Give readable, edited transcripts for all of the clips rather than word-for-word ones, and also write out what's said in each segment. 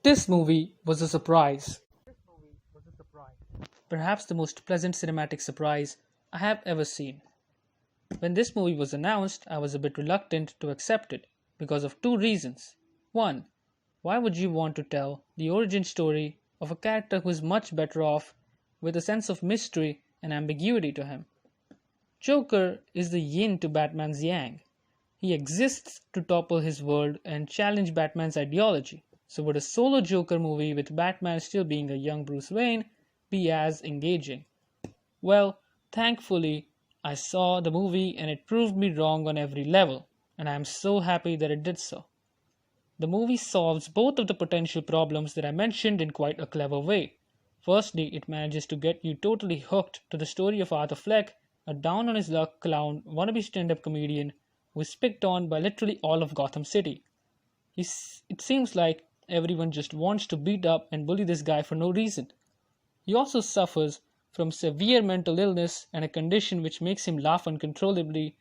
This movie was a surprise. Perhaps the most pleasant cinematic surprise I have ever seen. When this movie was announced, I was a bit reluctant to accept it because of two reasons. One, why would you want to tell the origin story of a character who is much better off with a sense of mystery and ambiguity to him? Joker is the yin to Batman's yang. He exists to topple his world and challenge Batman's ideology. So, would a solo Joker movie with Batman still being a young Bruce Wayne be as engaging? Well, thankfully, I saw the movie and it proved me wrong on every level, and I am so happy that it did so. The movie solves both of the potential problems that I mentioned in quite a clever way. Firstly, it manages to get you totally hooked to the story of Arthur Fleck, a down on his luck clown wannabe stand up comedian who is picked on by literally all of Gotham City. It seems like everyone just wants to beat up and bully this guy for no reason. He also suffers from severe mental illness and a condition which makes him laugh uncontrollably,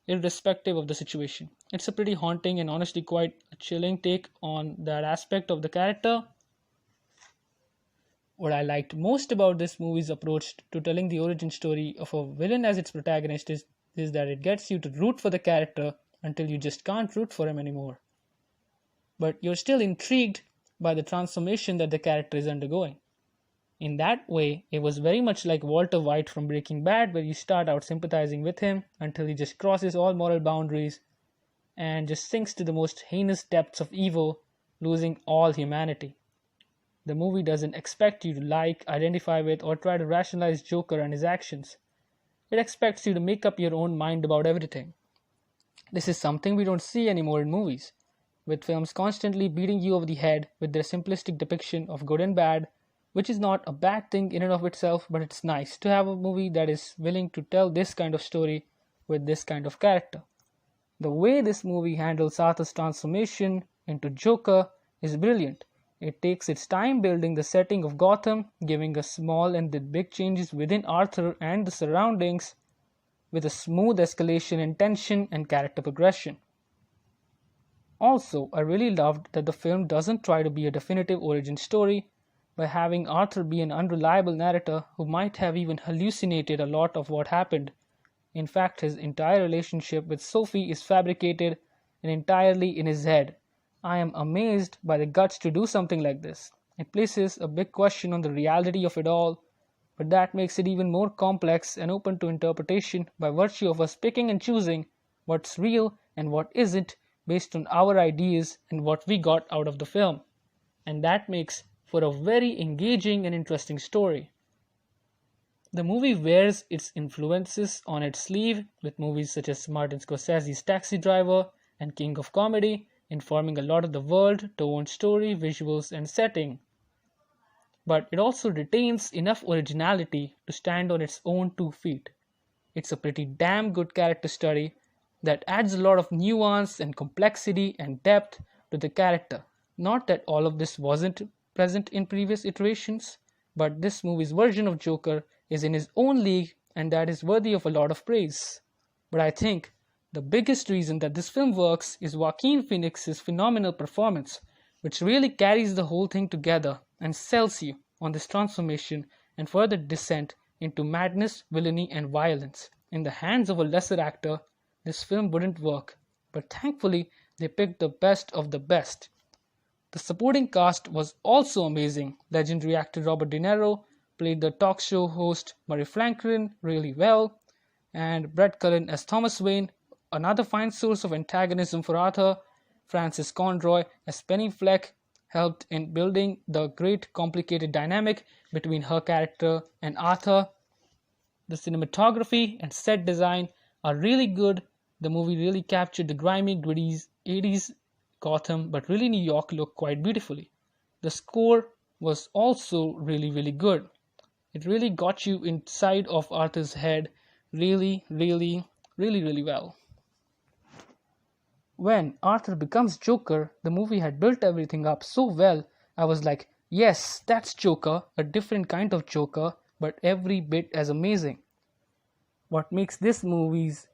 irrespective of the situation. It's a pretty haunting and honestly quite a chilling take on that aspect of the character. What I liked most about this movie's approach to telling the origin story of a villain as its protagonist is that it gets you to root for the character until you just can't root for him anymore. But you're still intrigued by the transformation that the character is undergoing. In that way, it was very much like Walter White from Breaking Bad, where you start out sympathizing with him until he just crosses all moral boundaries and just sinks to the most heinous depths of evil, losing all humanity. The movie doesn't expect you to like, identify with, or try to rationalize Joker and his actions. It expects you to make up your own mind about everything. This is something we don't see anymore in movies, with films constantly beating you over the head with their simplistic depiction of good and bad, which is not a bad thing in and of itself, but it's nice to have a movie that is willing to tell this kind of story with this kind of character. The way this movie handles Arthur's transformation into Joker is brilliant. It takes its time building the setting of Gotham, giving us small and then big changes within Arthur and the surroundings, with a smooth escalation in tension and character progression. Also, I really loved that the film doesn't try to be a definitive origin story by having Arthur be an unreliable narrator who might have even hallucinated a lot of what happened. In fact, his entire relationship with Sophie is fabricated and entirely in his head. I am amazed by the guts to do something like this. It places a big question on the reality of it all, but that makes it even more complex and open to interpretation by virtue of us picking and choosing what's real and what isn't based on our ideas and what we got out of the film. And that makes for a very engaging and interesting story. The movie wears its influences on its sleeve with movies such as Martin Scorsese's Taxi Driver and King of Comedy, informing a lot of the world, tone, story, visuals, and setting. But it also retains enough originality to stand on its own 2 feet. It's a pretty damn good character study that adds a lot of nuance and complexity and depth to the character. Not that all of this wasn't present in previous iterations, but this movie's version of Joker is in his own league and that is worthy of a lot of praise. But I think the biggest reason that this film works is Joaquin Phoenix's phenomenal performance, which really carries the whole thing together and sells you on this transformation and further descent into madness, villainy, and violence. In the hands of a lesser actor, this film wouldn't work, but thankfully, they picked the best of the best. The supporting cast was also amazing. Legendary actor Robert De Niro played the talk show host Murray Franklin really well, and Brett Cullen as Thomas Wayne, another fine source of antagonism for Arthur. Frances Conroy as Penny Fleck helped in building the great complicated dynamic between her character and Arthur. The cinematography and set design are really good. The movie really captured the grimy, gritty 80s Gotham, but really New York look quite beautifully. The score was also really good. It really got you inside of Arthur's head really well. When Arthur becomes Joker, the movie had built everything up so well, I was like, yes, that's Joker, a different kind of Joker, but every bit as amazing. What makes this movie's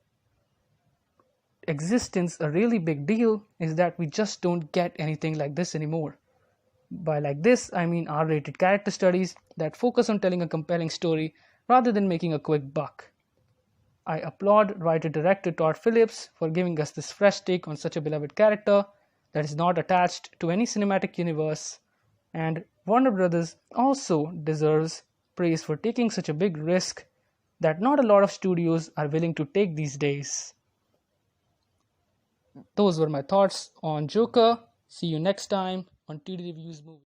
existence a really big deal is that we just don't get anything like this anymore. By like this, I mean R-rated character studies that focus on telling a compelling story rather than making a quick buck. I applaud writer-director Todd Phillips for giving us this fresh take on such a beloved character that is not attached to any cinematic universe, and Warner Brothers also deserves praise for taking such a big risk that not a lot of studios are willing to take these days. Those were my thoughts on Joker. See you next time on TD Reviews Movie.